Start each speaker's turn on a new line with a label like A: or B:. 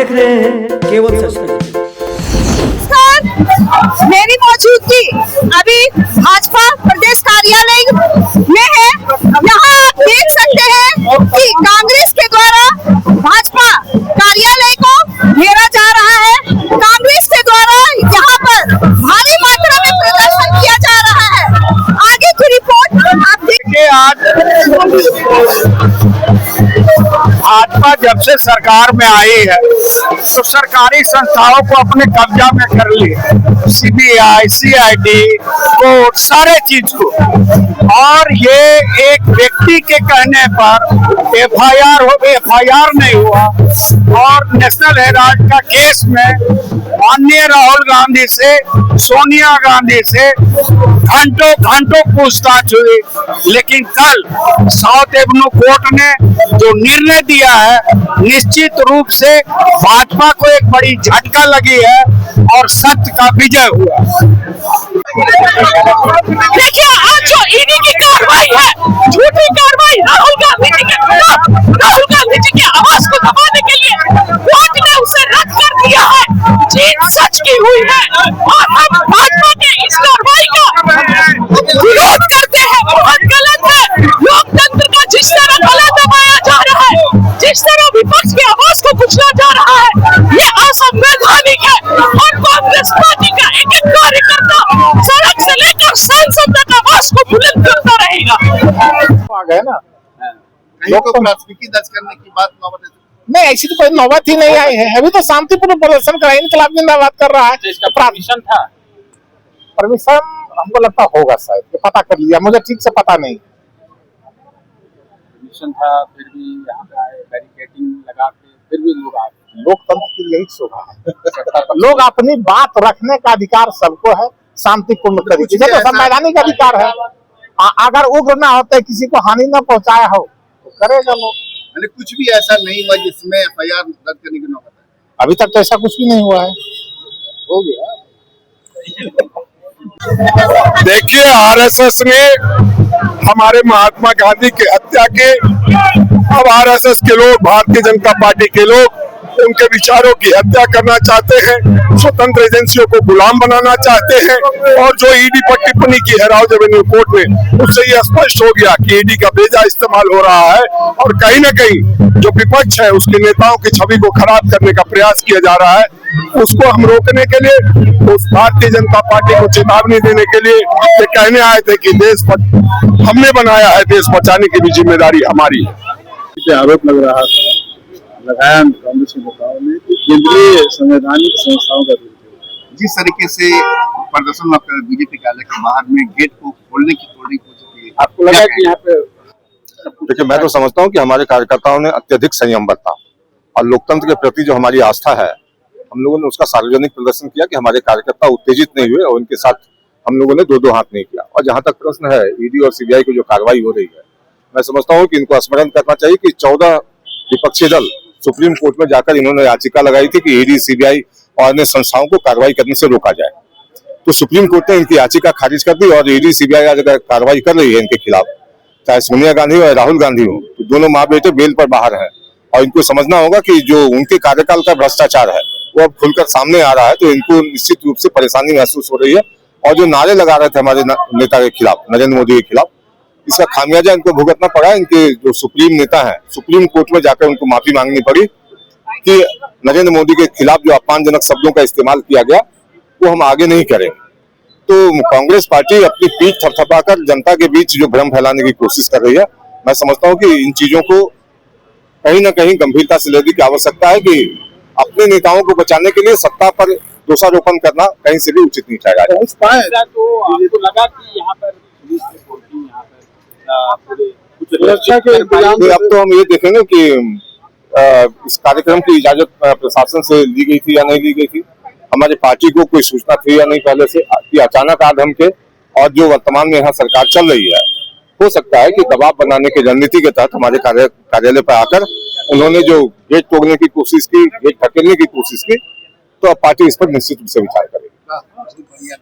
A: देख रहे हैं केवल सच तक।
B: मेरी मौजूदगी अभी भाजपा प्रदेश कार्यालय में है। यहाँ आप देख सकते हैं कि कांग्रेस के द्वारा भाजपा कार्यालय को घेरा जा रहा है। कांग्रेस के द्वारा यहाँ पर भारी मात्रा में प्रदर्शन किया जा रहा है। आगे की रिपोर्ट आप देखिए।
C: भाजपा जब से सरकार में आई है तो सरकारी संस्थाओं को अपने कब्जा में कर ली, सीबीआई, सीआईडी, कोर्ट, सारे चीज को। और ये एक व्यक्ति के कहने पर एफआईआर नहीं हुआ और नेशनल हेराल्ड का केस में माननीय राहुल गांधी से, सोनिया गांधी से घंटों पूछताछ हुई। लेकिन कल साउथ एवेन्यू कोर्ट ने जो निर्णय दिया है, निश्चित रूप से भाजपा को एक बड़ी झटका लगी है और सत्य का विजय हुआ।
B: देखिए, आज जो ईडी की कार्रवाई है, झूठी कार्रवाई राहुल गांधी जी के खिलाफ, राहुल गांधी जी के आवाज को दबाने के लिए कोर्ट ने उसे रद्द कर दिया है। जीत सच की हुई है और हम भाजपा के इस कार्रवाई का विरोध करते हैं। बहुत गलत है। लोकतंत्र का जिस तरह गला दबाया जा रहा है, जिस तरह विपक्ष की आवाज को कुचला जा रहा है, ये असंवैधानिक है। और कांग्रेस पार्टी का एक एक कार्यकर्ता सड़क से लेकर संसद तक आवाज को बुलंद करता रहेगा।
D: आ गए ना,
E: लोग को प्राथमिकी दर्ज करने की बात नौबत
D: नहीं, ऐसी तो कोई नौबत ही नहीं आई है। अभी तो शांतिपूर्ण प्रदर्शन करा, इनकलाब जिंदाबाद कर रहा है।
E: इसका परमिशन था,
D: परमिशन हमको लगता होगा शायद, ये पता कर लिया, मुझे ठीक से पता नहीं।
E: परमिशन था, फिर भी यहाँ पे आए, बैरिकेडिंग लगा के फिर भी लोग आए।
D: लोकतंत्र की यही शोभा है। लोग अपनी बात रखने का अधिकार सबको है, शांतिपूर्ण तरीके से, तो संवैधानिक अधिकार है। अगर उग्र ना होते, किसी को हानि न पहुंचाया हो तो करेगा लोग।
E: कुछ भी ऐसा नहीं हुआ जिसमें एफआईआर रद्द करने की नौबत है।
D: अभी तक तो ऐसा कुछ भी नहीं हुआ है। हो गया।
C: देखिए, आरएसएस ने हमारे महात्मा गांधी की हत्या के, अब आरएसएस के लोग, भारतीय जनता पार्टी के लोग उनके विचारों की हत्या करना चाहते हैं, स्वतंत्र एजेंसियों को गुलाम बनाना चाहते हैं। और जो ईडी पर टिप्पणी की है राउज एवेन्यू कोर्ट में, उससे ये स्पष्ट हो गया कि ईडी का बेजा इस्तेमाल हो रहा है और कहीं न कहीं जो विपक्ष है उसके नेताओं की छवि को खराब करने का प्रयास किया जा रहा है। उसको हम रोकने के लिए, उस भारतीय जनता पार्टी को चेतावनी देने के लिए ये कहने आए थे कि देश हमने बनाया है, देश बचाने की भी जिम्मेदारी हमारी है।
E: आरोप लग रहा था, लगाया कांग्रेस के नेताओं ने कि केंद्रीय संवैधानिक संस्थाओं का जिस तरीके से प्रदर्शन बीजेपी कार्यालय के बाहर में गेट को खोलने की तोड़ने की कोशिश की, आपको लगा कि यहाँ पे?
F: देखिए, मैं तो समझता हूँ कि हमारे कार्यकर्ताओं ने अत्यधिक संयम बरता और लोकतंत्र के प्रति जो हमारी आस्था है, हम लोगों ने उसका सार्वजनिक प्रदर्शन किया कि हमारे कार्यकर्ता उत्तेजित नहीं हुए और उनके साथ हम लोगों ने दो हाथ नहीं किया। और जहां तक प्रश्न है ईडी और सीबीआई की जो कार्रवाई हो रही है, मैं समझता हूँ कि इनको स्मरण करना चाहिए कि 14 विपक्षी दल सुप्रीम कोर्ट में जाकर इन्होंने याचिका लगाई थी कि ईडी, सीबीआई और अन्य संस्थाओं को कार्रवाई करने से रोका जाए। तो सुप्रीम कोर्ट ने इनकी याचिका खारिज कर दी और ईडी, सीबीआई आज अगर कार्रवाई कर रही है इनके खिलाफ, चाहे सोनिया गांधी हो या राहुल गांधी हो, तो दोनों माँ बेटे बेल पर बाहर हैं। और इनको समझना होगा कि जो उनके कार्यकाल का भ्रष्टाचार है वो अब खुलकर सामने आ रहा है, तो इनको निश्चित रूप से परेशानी महसूस हो रही है। और जो नारे लगा रहे थे हमारे नेता के खिलाफ, नरेंद्र मोदी के खिलाफ, इसका खामियाजा इनको भुगतना पड़ा। इनके जो सुप्रीम नेता हैं, सुप्रीम कोर्ट में जाकर उनको माफी मांगनी पड़ी कि नरेंद्र मोदी के खिलाफ जो अपमानजनक शब्दों का इस्तेमाल किया गया वो हम आगे नहीं करें। तो कांग्रेस पार्टी अपनी पीठ थपथपाकर जनता के बीच जो भ्रम फैलाने की कोशिश कर रही है, मैं समझता हूँ कि इन चीजों को कहीं ना कहीं गंभीरता से लेने की आवश्यकता है कि अपने नेताओं को बचाने के लिए सत्ता पर दोषारोपण करना कहीं से भी उचित नहीं ठहरा।
E: तो आपको लगा कि यहाँ पर सुरक्षा के
F: अब तो हम ये देखेंगे कि इस कार्यक्रम की इजाजत प्रशासन से ली गई थी या नहीं ली गई थी, हमारी पार्टी को कोई सूचना थी या नहीं पहले से, कि अचानक आधम के, और जो वर्तमान में यहाँ सरकार चल रही है, हो सकता है कि दबाव बनाने की रणनीति के तहत हमारे कार्यालय पर आकर उन्होंने जो गेट तोड़ने की कोशिश की, गेट धकेलने की कोशिश की, तो अब पार्टी इस पर निश्चित रूप से विचार करेगी।